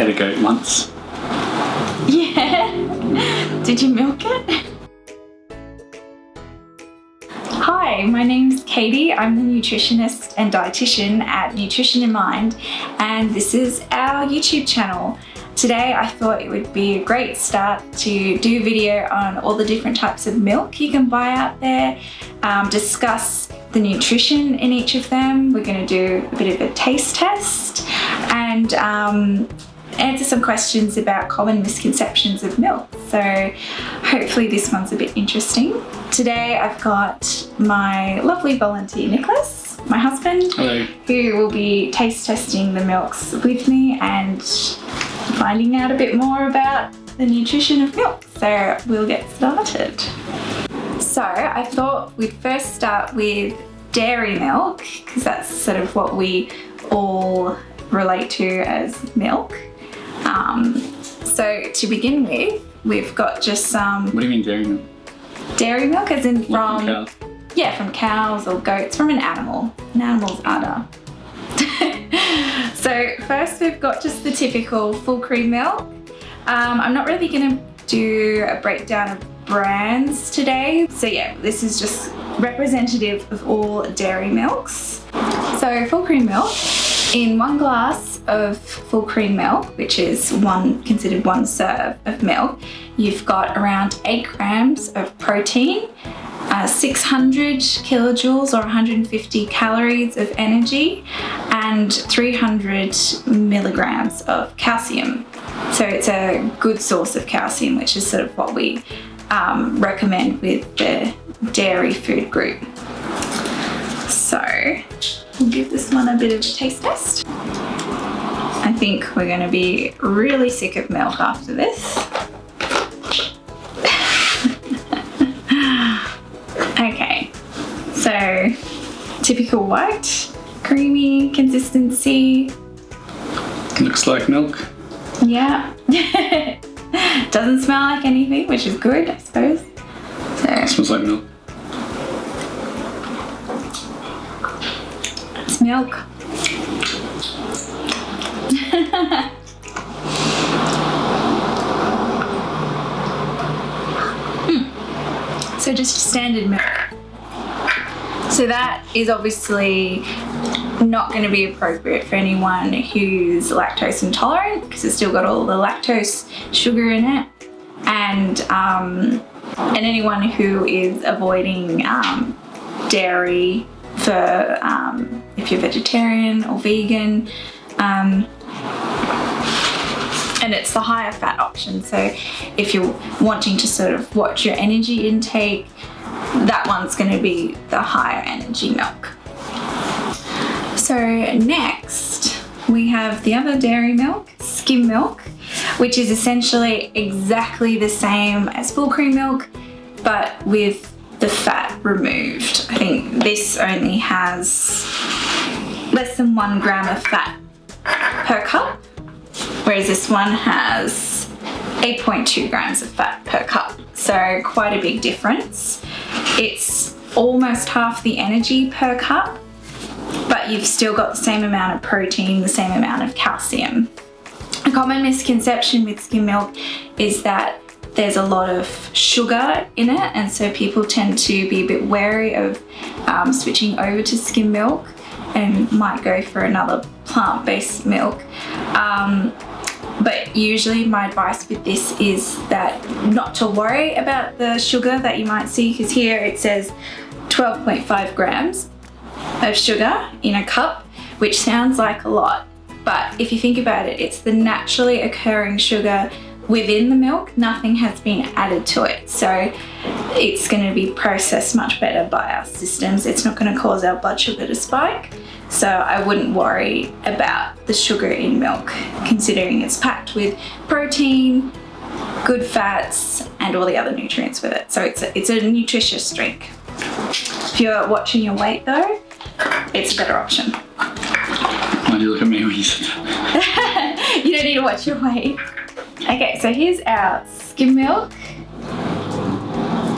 had a goat once. Yeah. Did you milk it? Hi, my name's Katie. I'm the nutritionist and dietitian at Nutrition and Mind, and this is our YouTube channel. Today I thought it would be a great start to do a video on all the different types of milk you can buy out there, discuss the nutrition in each of them. We're going to do a bit of a taste test and answer some questions about common misconceptions of milk. So hopefully this one's a bit interesting. Today I've got my lovely volunteer Nicholas, my husband. Hello. Who will be taste testing the milks with me and finding out a bit more about the nutrition of milk. So we'll get started. So I thought we'd first start with dairy milk, because that's sort of what we all relate to as milk. So to begin with, we've got just some... What do you mean dairy milk? Dairy milk as in from cows? Yeah, from cows or goats, from an animal's udder. So first we've got just the typical full cream milk. I'm not really going to do a breakdown of brands today. So yeah, this is just representative of all dairy milks. So full cream milk, in 1 glass of full cream milk, which is considered 1 serve of milk, you've got around 8 grams of protein, 600 kilojoules or 150 calories of energy, and 300 milligrams of calcium. So it's a good source of calcium, which is sort of what we recommend with the dairy food group. So we'll give this one a bit of a taste test. I think we're going to be really sick of milk after this. Okay, so typical white, creamy consistency. Looks like milk. Yeah. Doesn't smell like anything, which is good, I suppose. So It smells like milk. it's milk. So just standard milk. So that is obviously not going to be appropriate for anyone who's lactose intolerant, because it's still got all the lactose sugar in it, and anyone who is avoiding dairy for if you're vegetarian or vegan. And it's the higher fat option. So if you're wanting to sort of watch your energy intake, that one's going to be the higher energy milk. So next we have the other dairy milk, skim milk, which is essentially exactly the same as full cream milk, but with the fat removed. I think this only has less than 1 gram of fat per cup, whereas this one has 8.2 grams of fat per cup. So quite a big difference. It's almost half the energy per cup, but you've still got the same amount of protein, the same amount of calcium. A common misconception with skim milk is that there's a lot of sugar in it, and so people tend to be a bit wary of switching over to skim milk and might go for another plant-based milk. But usually my advice with this is that not to worry about the sugar that you might see, because here it says 12.5 grams of sugar in a cup, which sounds like a lot, but if you think about it, it's the naturally occurring sugar within the milk. Nothing has been added to it, so it's going to be processed much better by our systems. It's not going to cause our blood sugar to spike, so I wouldn't worry about the sugar in milk, considering it's packed with protein, good fats, and all the other nutrients with it. So it's a nutritious drink. If you're watching your weight though, it's a better option. Why do you look at me when you said that? You don't need to watch your weight. Okay, so here's our skim milk.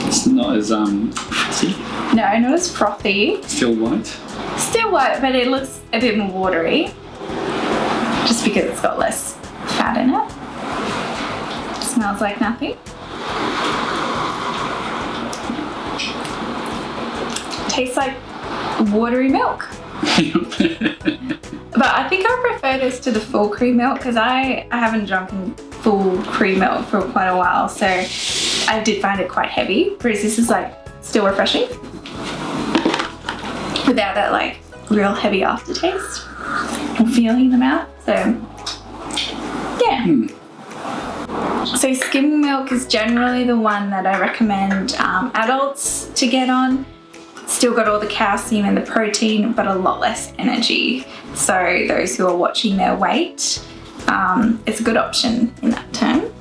It's not as frothy. No, not as frothy. Still white. Still white, but it looks a bit more watery, just because it's got less fat in it. Smells like nothing. Tastes like watery milk. But I think I prefer this to the full cream milk because I haven't drunken full cream milk for quite a while, so I did find it quite heavy, whereas this is like still refreshing without that like real heavy aftertaste or feeling in the mouth. So yeah. So skim milk is generally the one that I recommend adults to get on. Still got all the calcium and the protein, but a lot less energy. So those who are watching their weight, it's a good option in that term.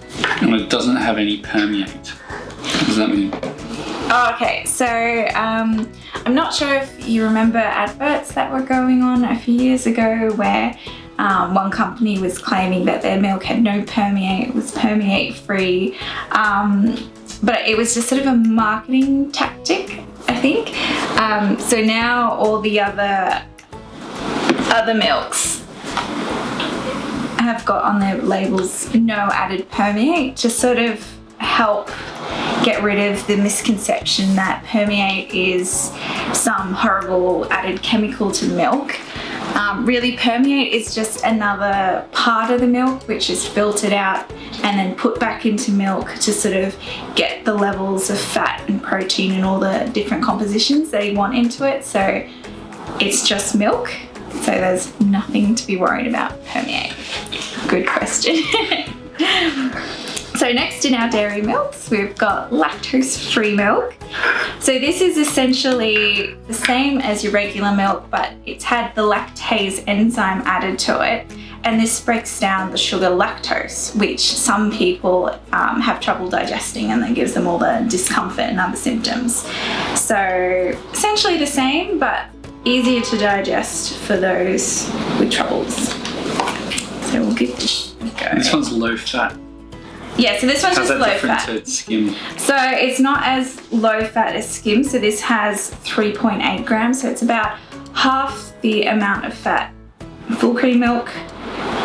And it doesn't have any permeate. What does that mean? Oh, okay, so I'm not sure if you remember adverts that were going on a few years ago where one company was claiming that their milk had no permeate, it was permeate free, but it was just sort of a marketing tactic, I think. So now all the other milks have got on their labels no added permeate to sort of help get rid of the misconception that permeate is some horrible added chemical to milk. Really, permeate is just another part of the milk which is filtered out and then put back into milk to sort of get the levels of fat and protein and all the different compositions that you want into it. So it's just milk, so there's nothing to be worried about permeate. Good question. So next in our dairy milks, we've got lactose-free milk. So this is essentially the same as your regular milk, but it's had the lactase enzyme added to it. And this breaks down the sugar lactose, which some people have trouble digesting, and that gives them all the discomfort and other symptoms. So essentially the same, but easier to digest for those with troubles. So we'll give this a go. This one's low fat. Yeah, so this one's How's just that low different fat. to skim? So it's not as low fat as skim. So this has 3.8 grams. So it's about half the amount of fat full cream milk,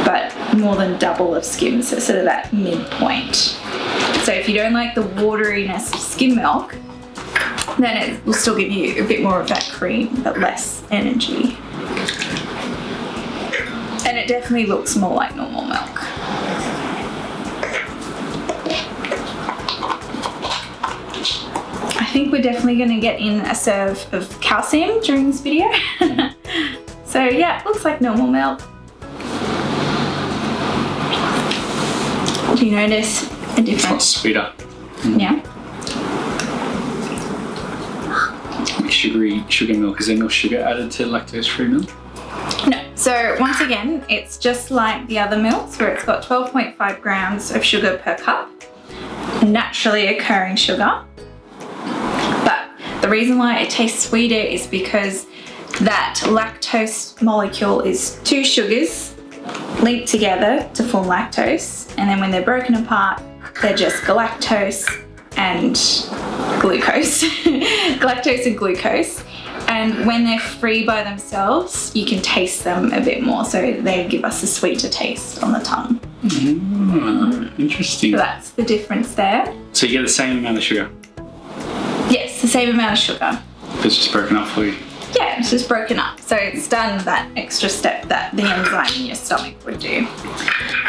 but more than double of skim. So sort of that midpoint. So if you don't like the wateriness of skim milk, then it will still give you a bit more of that cream, but less energy. And it definitely looks more like normal milk. I think we're definitely going to get in a serve of calcium during this video. So yeah, it looks like normal milk. Do you notice a difference? It's not sweeter. Yeah. Like sugar milk. Is there no sugar added to lactose-free milk? No. So once again, it's just like the other milks where it's got 12.5 grams of sugar per cup, naturally occurring sugar. But the reason why it tastes sweeter is because that lactose molecule is two sugars linked together to form lactose, and then when they're broken apart, they're just galactose and glucose. Galactose and glucose. And when they're free by themselves, you can taste them a bit more, so they give us a sweeter taste on the tongue. Interesting. So that's the difference there. So you get the same amount of sugar, Yes, the same amount of sugar. but it's just broken up for you. Yeah, it's just broken up. So it's done that extra step that the enzyme in your stomach would do.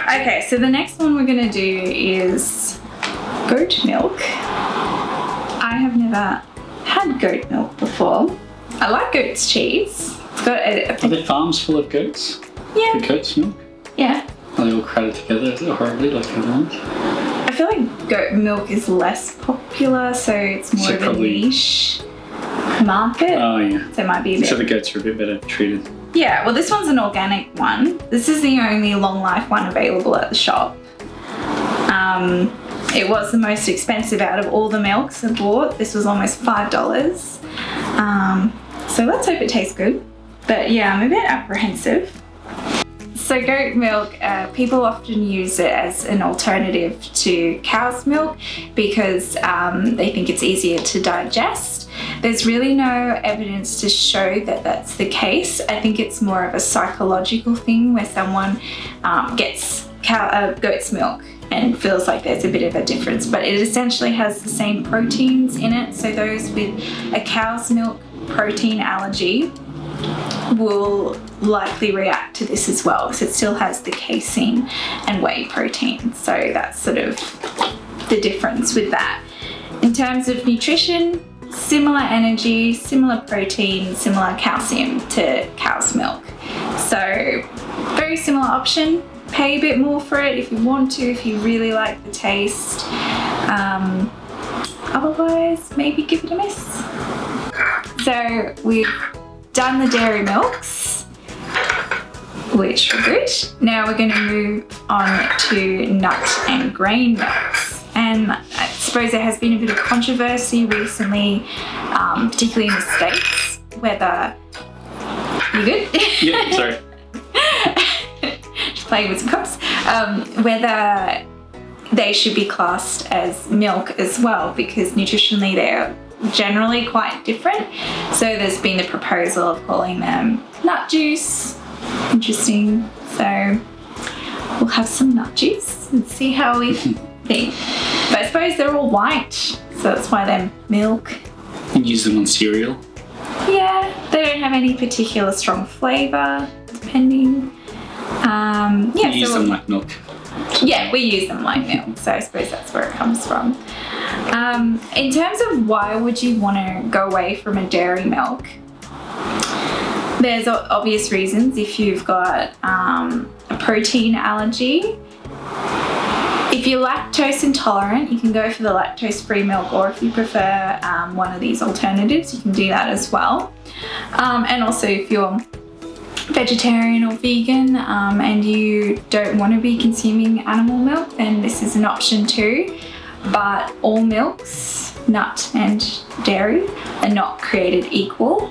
Okay, so the next one we're gonna do is goat milk. I have never had goat milk before. I like goat's cheese. It's got Are there farms full of goats? yeah, For goat's milk? yeah. Are they all crowded together horribly like other ones? I feel like goat milk is less popular, so it's more So of probably- a niche market. Oh yeah. So it might be a bit. So the goats are a bit better treated. Yeah, well this one's an organic one. This is the only long life one available at the shop. It was the most expensive out of all the milks I bought. This was almost $5. So let's hope it tastes good. But yeah, I'm a bit apprehensive. So goat milk, people often use it as an alternative to cow's milk because they think it's easier to digest. There's really no evidence to show that that's the case. I think it's more of a psychological thing where someone gets goat's milk and feels like there's a bit of a difference, but it essentially has the same proteins in it. So those with a cow's milk protein allergy will likely react to this as well, because it still has the casein and whey protein. So that's sort of the difference with that. In terms of nutrition, similar energy, similar protein, similar calcium to cow's milk. So very similar option. Pay a bit more for it if you want to, if you really like the taste. Otherwise, maybe give it a miss. So we've done the dairy milks, which were good. Now we're going to move on to nut and grain milks. And I suppose there has been a bit of controversy recently, particularly in the States, whether... You good? Yeah, sorry. Just playing with some cups. Whether they should be classed as milk as well, because nutritionally they're generally quite different. So there's been the proposal of calling them nut juice. Interesting. So we'll have some nut juice and see how we think. But I suppose they're all white, so that's why they're milk. You use them on cereal. Yeah, they don't have any particular strong flavour, depending. You use them like milk. Yeah, we use them like milk, so I suppose that's where it comes from. In terms of why would you want to go away from a dairy milk, there's obvious reasons. If you've got a protein allergy, if you're lactose intolerant, you can go for the lactose-free milk, or if you prefer one of these alternatives, you can do that as well. And also if you're vegetarian or vegan and you don't want to be consuming animal milk, then this is an option too. But all milks, nut and dairy, are not created equal.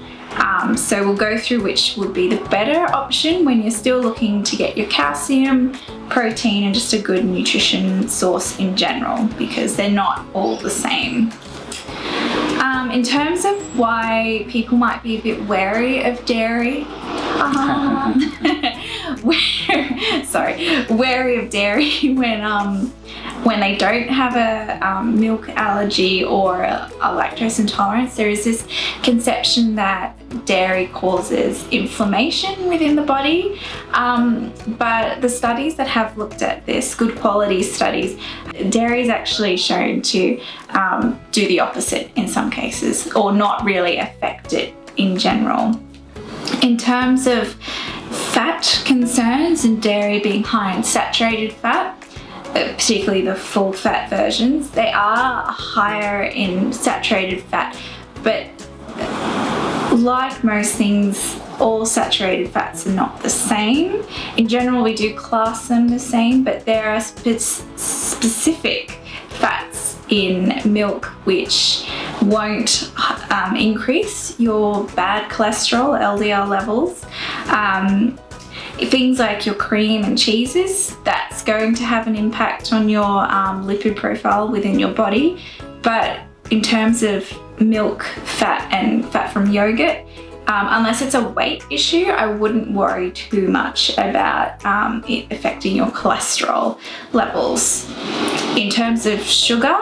So we'll go through which would be the better option when you're still looking to get your calcium, protein, and just a good nutrition source in general, because they're not all the same. In terms of why people might be a bit wary of dairy, wary of dairy when they don't have a milk allergy or a lactose intolerance, there is this conception that dairy causes inflammation within the body. But the studies that have looked at this, good quality studies, dairy is actually shown to do the opposite in some cases, or not really affect it in general. In terms of fat concerns, and dairy being high in saturated fat, particularly the full fat versions, they are higher in saturated fat, but like most things, all saturated fats are not the same. In general, we do class them the same, but there are specific fats in milk which won't increase your bad cholesterol, LDL levels. Things like your cream and cheeses, that's going to have an impact on your lipid profile within your body. But in terms of milk fat and fat from yogurt, unless it's a weight issue, I wouldn't worry too much about it affecting your cholesterol levels. In terms of sugar,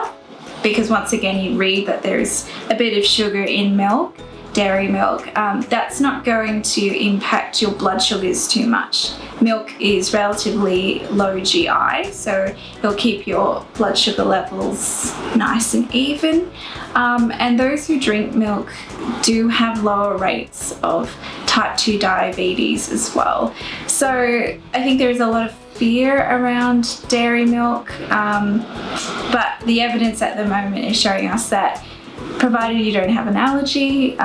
because once again you read that there's a bit of sugar in milk, dairy milk, that's not going to impact your blood sugars too much. Milk is relatively low GI, so it'll keep your blood sugar levels nice and even. And those who drink milk do have lower rates of type 2 diabetes as well. So I think there's a lot of fear around dairy milk, but the evidence at the moment is showing us that provided you don't have an allergy,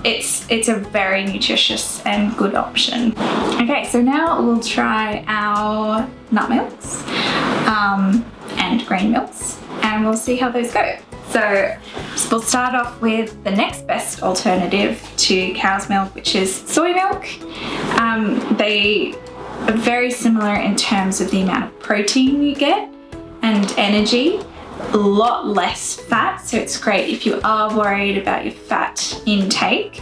it's a very nutritious and good option. Okay, so now we'll try our nut milks and grain milks, and we'll see how those go. So we'll start off with the next best alternative to cow's milk, which is soy milk. They are very similar in terms of the amount of protein you get and energy. A lot less fat, so it's great if you are worried about your fat intake.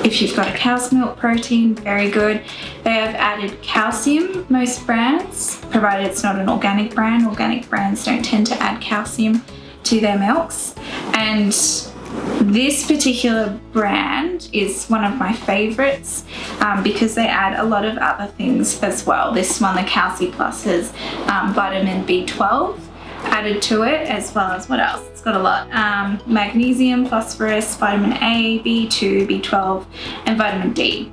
If you've got a cow's milk protein, very good. They have added calcium, most brands, provided it's not an organic brand. Organic brands don't tend to add calcium to their milks. And this particular brand is one of my favorites because they add a lot of other things as well. This one, the Calci Plus, has vitamin B12 added to it, as well as what else? It's got a lot. Magnesium, phosphorus, vitamin A, B2, B12, and vitamin D.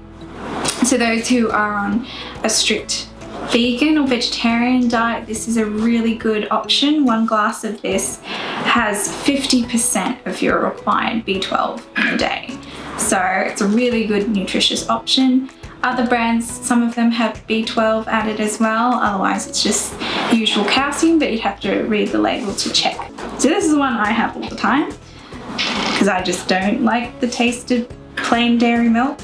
So those who are on a strict vegan or vegetarian diet, this is a really good option. One glass of this has 50% of your required B12 in a day. So it's a really good nutritious option. Other brands, some of them have B12 added as well, otherwise it's just usual calcium, but you'd have to read the label to check. So this is the one I have all the time because I just don't like the taste of plain dairy milk.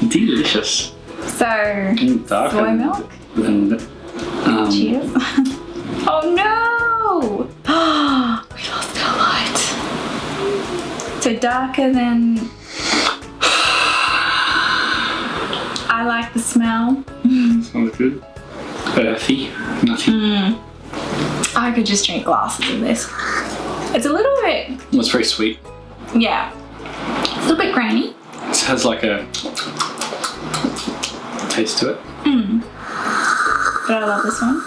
Delicious. So, soy milk. Cheers. Oh no! We lost our light. So darker than... I like the smell. Sounds good. Earthy, nutty. I could just drink glasses of this. It's a little bit... Well, it's very sweet. Yeah. It's a little bit grainy. It has like a taste to it. But I love this one.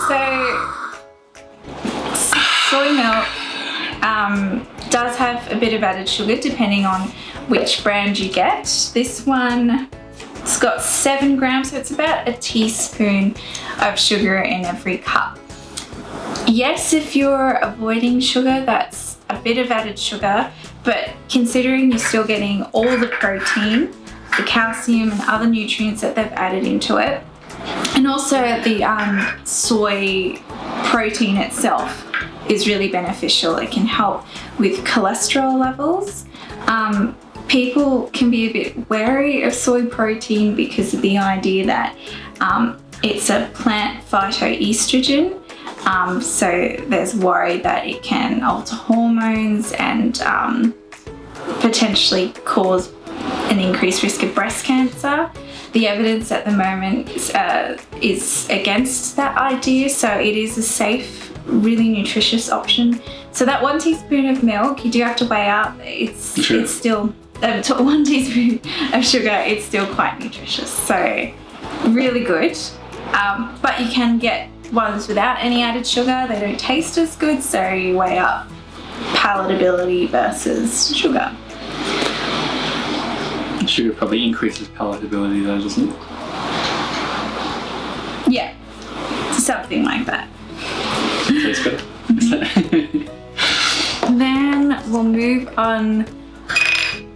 So, soy milk does have a bit of added sugar depending on which brand you get. This one, it's got 7 grams, so it's about a teaspoon of sugar in every cup. Yes, if you're avoiding sugar, that's a bit of added sugar, but considering you're still getting all the protein, the calcium and other nutrients that they've added into it, and also the soy protein itself is really beneficial. It can help with cholesterol levels. People can be a bit wary of soy protein because of the idea that it's a plant phytoestrogen. So there's worry that it can alter hormones and potentially cause an increased risk of breast cancer. The evidence at the moment is against that idea, so it is a safe, really nutritious option. So that 1 teaspoon of milk, you do have to weigh out, it's still 1 teaspoon of sugar, it's still quite nutritious, so really good. But you can get ones without any added sugar. They don't taste as good, so you weigh up palatability versus sugar. Sugar probably increases palatability though, doesn't it? Yeah, something like that. Tastes better. Then we'll move on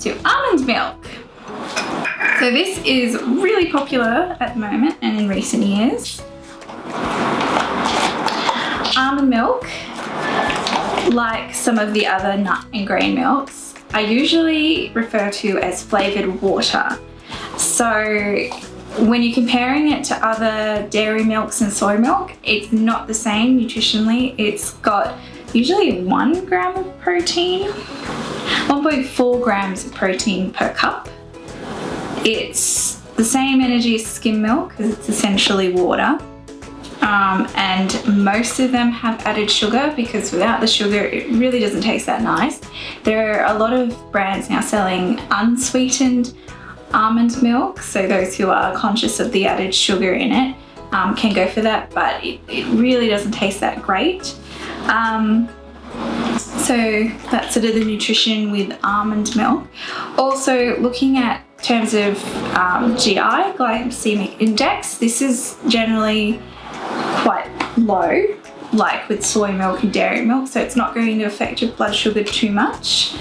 to almond milk. So this is really popular at the moment and in recent years. Almond milk, like some of the other nut and grain milks, I usually refer to as flavoured water. So when you're comparing it to other dairy milks and soy milk, it's not the same nutritionally. It's got usually 1 gram of protein, 1.4 grams of protein per cup. It's the same energy as skim milk because it's essentially water. And most of them have added sugar because without the sugar it really doesn't taste that nice. There are a lot of brands now selling unsweetened almond milk, so those who are conscious of the added sugar in it can go for that, but it really doesn't taste that great. So that's sort of the nutrition with almond milk. Also looking at terms of GI, glycemic index, this is generally quite low, like with soy milk and dairy milk, so it's not going to affect your blood sugar too much.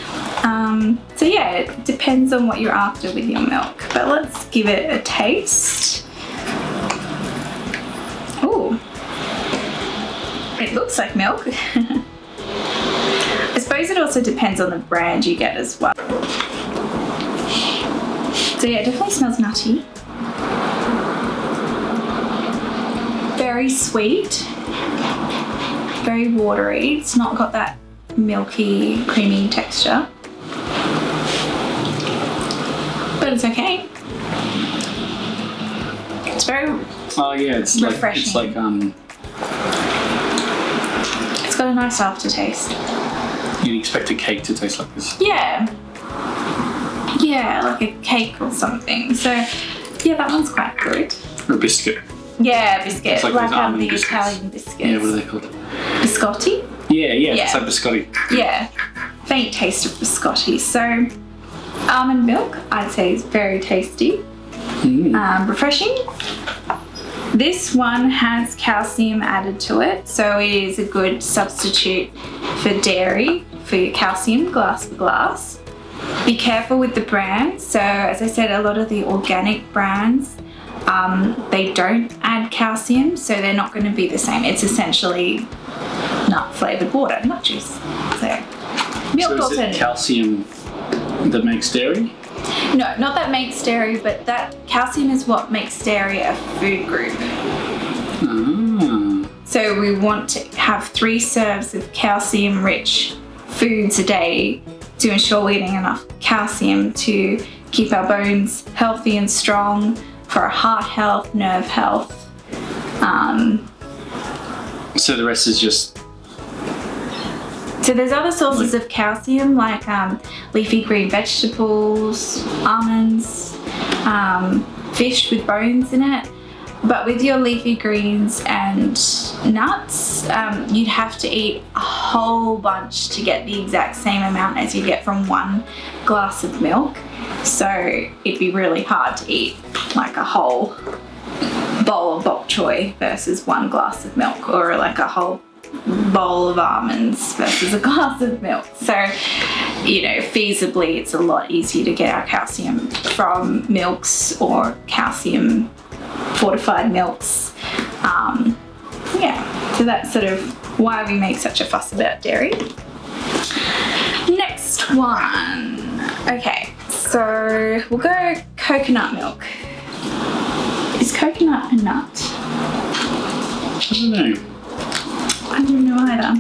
So yeah, it depends on what you're after with your milk, but let's give it a taste. Ooh, it looks like milk. I suppose it also depends on the brand you get as well. So yeah, it definitely smells nutty. Very sweet, very watery. It's not got that milky, creamy texture. but it's okay. It's very Oh yeah, it's refreshing. like It's got a nice aftertaste. you'd expect a cake to taste like this. Yeah. Yeah, like a cake or something. So yeah, that one's quite good. Or a biscuit. Yeah, biscuit. It's like those almond the biscuits. Italian biscuits. Yeah, what are they called? Biscotti? Yeah, Yeah. it's like biscotti. Yeah. Faint taste of biscotti. So almond milk, I'd say, is very tasty. Refreshing. This one has calcium added to it, so it is a good substitute for dairy for your calcium, glass for glass. Be careful with the brands. So as I said, a lot of the organic brands, they don't add calcium, so they're not going to be the same. It's essentially nut flavoured water, nut juice. So milk So is it alternative. calcium that makes dairy? No, not that makes dairy, but that calcium is what makes dairy a food group. Ah. So we want to have 3 serves of calcium-rich foods a day to ensure we're eating enough calcium to keep our bones healthy and strong, for our heart health, nerve health. So the rest is just So there's other sources of calcium like leafy green vegetables, almonds, fish with bones in it. But with your leafy greens and nuts, you'd have to eat a whole bunch to get the exact same amount as you get from 1 glass of milk. So it'd be really hard to eat like a whole bowl of bok choy versus 1 glass of milk, or like a whole bowl of almonds versus a glass of milk. So, you know, feasibly it's a lot easier to get our calcium from milks or calcium fortified milks. Yeah, so that's sort of why we make such a fuss about dairy. Next one. Okay, so we'll go coconut milk. Is coconut a nut? I don't know. I don't know either.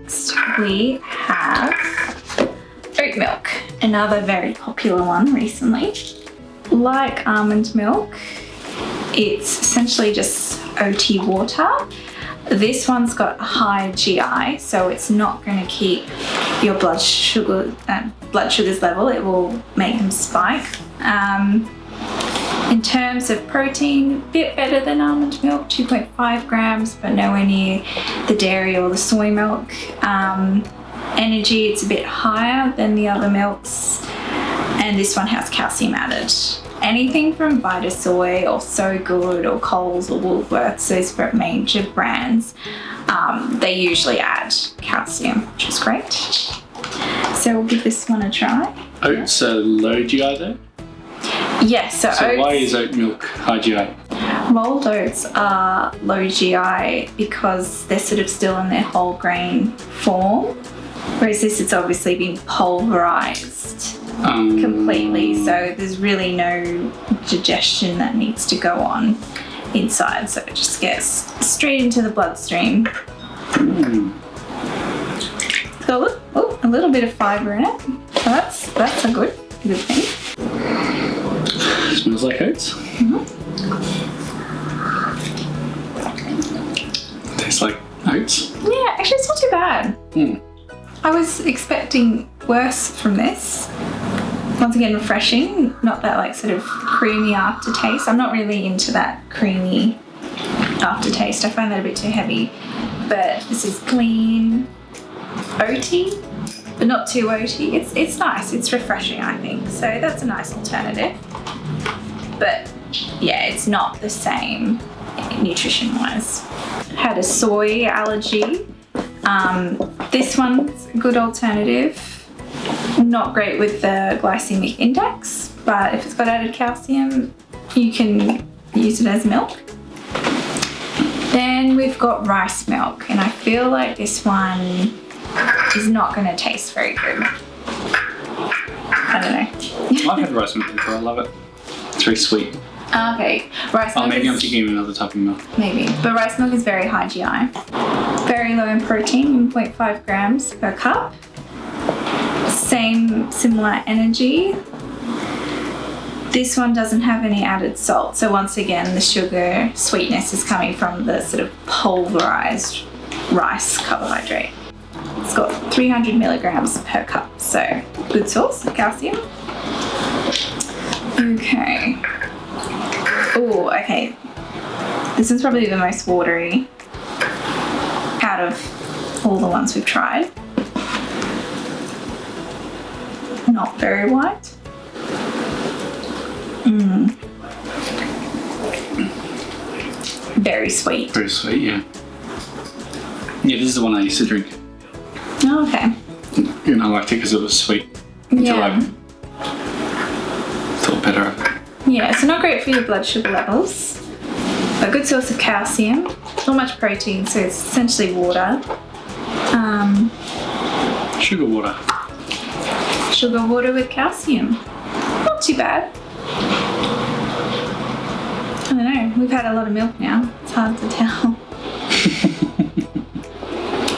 Next we have oat milk, another very popular one recently. Like almond milk, it's essentially just oaty water. This one's got high GI, so it's not going to keep your blood sugars level. It will make them spike. In terms of protein, a bit better than almond milk, 2.5 grams, but nowhere near the dairy or the soy milk. Energy, it's a bit higher than the other milks. And this one has calcium added. Anything from Vitasoy or So Good or Coles or Woolworths, those major brands, they usually add calcium, which is great. So we'll give this one a try. Oats are low GI though? Yes, so So oats, why is oat milk high GI? rolled oats are low GI because they're sort of still in their whole grain form, whereas this has obviously been pulverized completely, so there's really no digestion that needs to go on inside, so it just gets straight into the bloodstream. It's got a little bit of fibre in it, so that's a good thing. Smells like oats. Tastes like oats. Yeah, actually it's not too bad. I was expecting worse from this. Once again, refreshing, not that like sort of creamy aftertaste. I'm not really into that creamy aftertaste. I find that a bit too heavy. But this is clean, oaty, but not too oaty. It's nice, it's refreshing, I think. So that's a nice alternative. But yeah, it's not the same nutrition-wise. Had a soy allergy. This one's a good alternative. Not great with the glycemic index, but if it's got added calcium, you can use it as milk. Then we've they've got rice milk, and I feel like this one is not going to taste very good. I don't know. I've had rice milk before, I love it. It's very sweet. Okay, rice milk. Oh, maybe I'm thinking of another type of milk. Maybe, but rice milk is very high GI. Very low in protein, 0.5 grams per cup. Similar energy. This one doesn't have any added salt, so once again the sugar sweetness is coming from the sort of pulverized rice carbohydrate. It's got 300 milligrams per cup, so good source of calcium. Okay. Oh, okay. This is probably the most watery out of all the ones we've tried. Not very white. Very sweet. Very sweet, yeah. Yeah, this is the one I used to drink. Oh, okay. And I liked it because it was sweet. Until I thought better of it. Yeah, so not great for your blood sugar levels. A good source of calcium. Not much protein, so it's essentially water. Sugar water. Sugar water with calcium. Not too bad. I don't know. We've had a lot of milk now. It's hard to tell.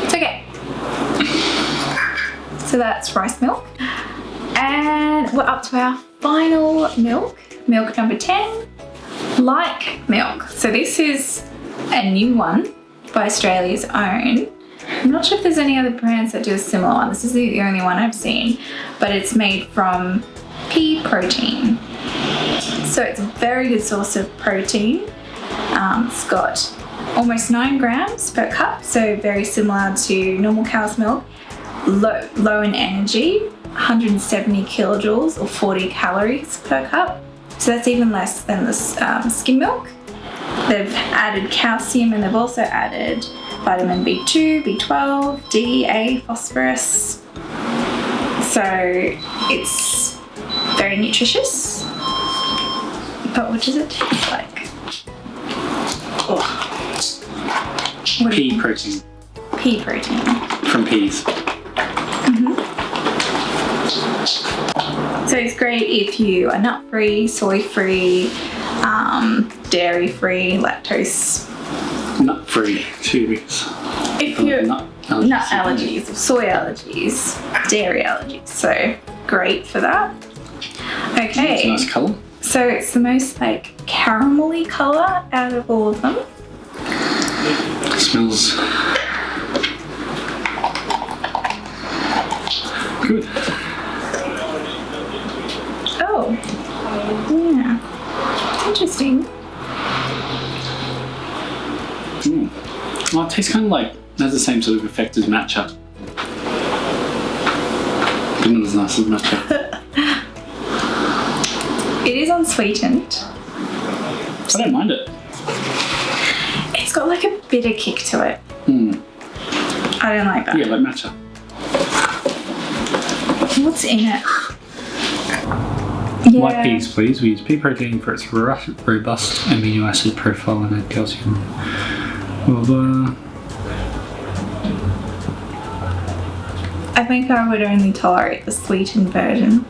It's okay. So that's rice milk. And we're up to our final milk. Milk number 10. Like milk. So this is a new one by Australia's Own. I'm not sure if there's any other brands that do a similar one. This is the only one I've seen, but it's made from pea protein. So it's a very good source of protein. It's got almost 9 grams per cup, so very similar to normal cow's milk. Low in energy, 170 kilojoules or 40 calories per cup. So that's even less than the skim milk. They've added calcium and they've also added vitamin B2, B12, D, A, phosphorus. So it's very nutritious. But what does it taste like? Oh. Pea protein. Pea protein. From peas. So it's great if you are nut-free, soy-free, dairy-free, lactose. Nut-free, 2 weeks. If you're nut allergies, soy allergies, dairy allergies, so great for that. Okay. It's a nice colour. So it's the most like caramelly colour out of all of them. It smells good. Oh, yeah. Interesting. Well, it tastes kind of like, it has the same sort of effect as matcha. But not as nice as matcha. It is unsweetened. I don't mind it. It's got like a bitter kick to it. I don't like that. Yeah, like matcha. What's in it? Yeah. Like peas, please. We use pea protein for its robust amino acid profile and add calcium. I think I would only tolerate the sweetened version.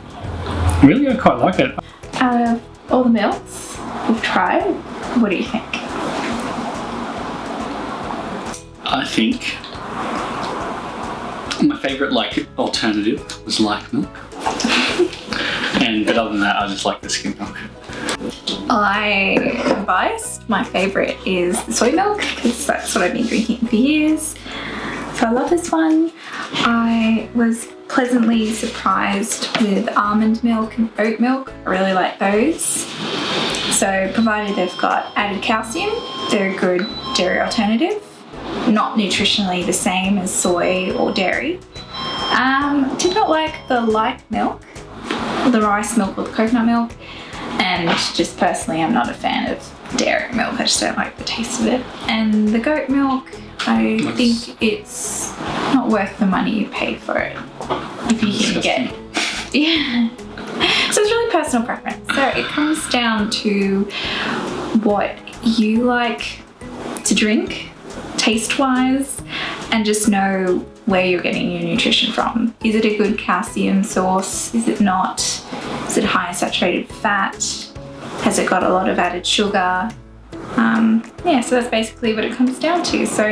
Really, I quite like it. Out of all the milks we've tried, what do you think? I think my favourite alternative was like milk. But other than that, I just like the skim milk. I am biased. My favourite is the soy milk because that's what I've been drinking for years. So I love this one. I was pleasantly surprised with almond milk and oat milk. I really like those. So provided they've got added calcium, they're a good dairy alternative. Not nutritionally the same as soy or dairy. Did not like the light milk, the rice milk or the coconut milk, and just personally I'm not a fan of dairy milk. I just don't like the taste of it. And the goat milk, I think it's not worth the money you pay for it if you can get. Yeah. So it's really personal preference. So it comes down to what you like to drink taste-wise, and just know where you're getting your nutrition from. Is it a good calcium source? Is it not? Is it high in saturated fat? Has it got a lot of added sugar? Yeah, so that's basically what it comes down to. So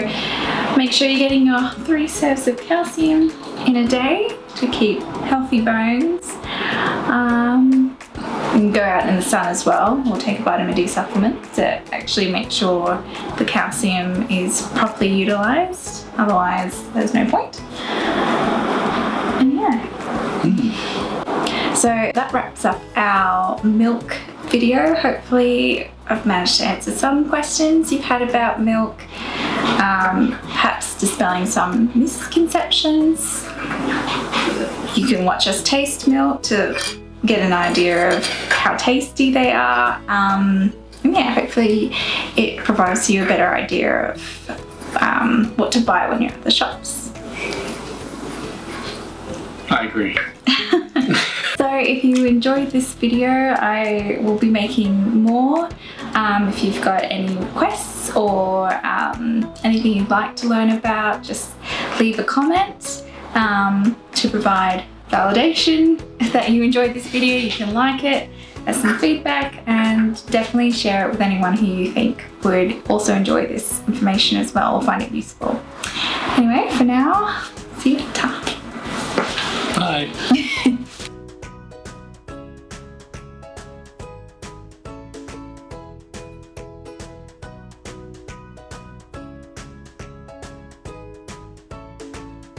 make sure you're getting your 3 serves of calcium in a day to keep healthy bones. You can go out in the sun as well, or take a vitamin D supplement to actually make sure the calcium is properly utilised. Otherwise, there's no point. And yeah. So that wraps up our milk video. Hopefully I've managed to answer some questions you've had about milk, perhaps dispelling some misconceptions. You can watch us taste milk to get an idea of how tasty they are. And yeah, hopefully it provides you a better idea of what to buy when you're at the shops. I agree. So if you enjoyed this video, I will be making more. If you've got any requests or anything you'd like to learn about, just leave a comment to provide validation that you enjoyed this video. You can like it as some feedback, and definitely share it with anyone who you think would also enjoy this information as well or find it useful. Anyway, for now, see you later. Bye.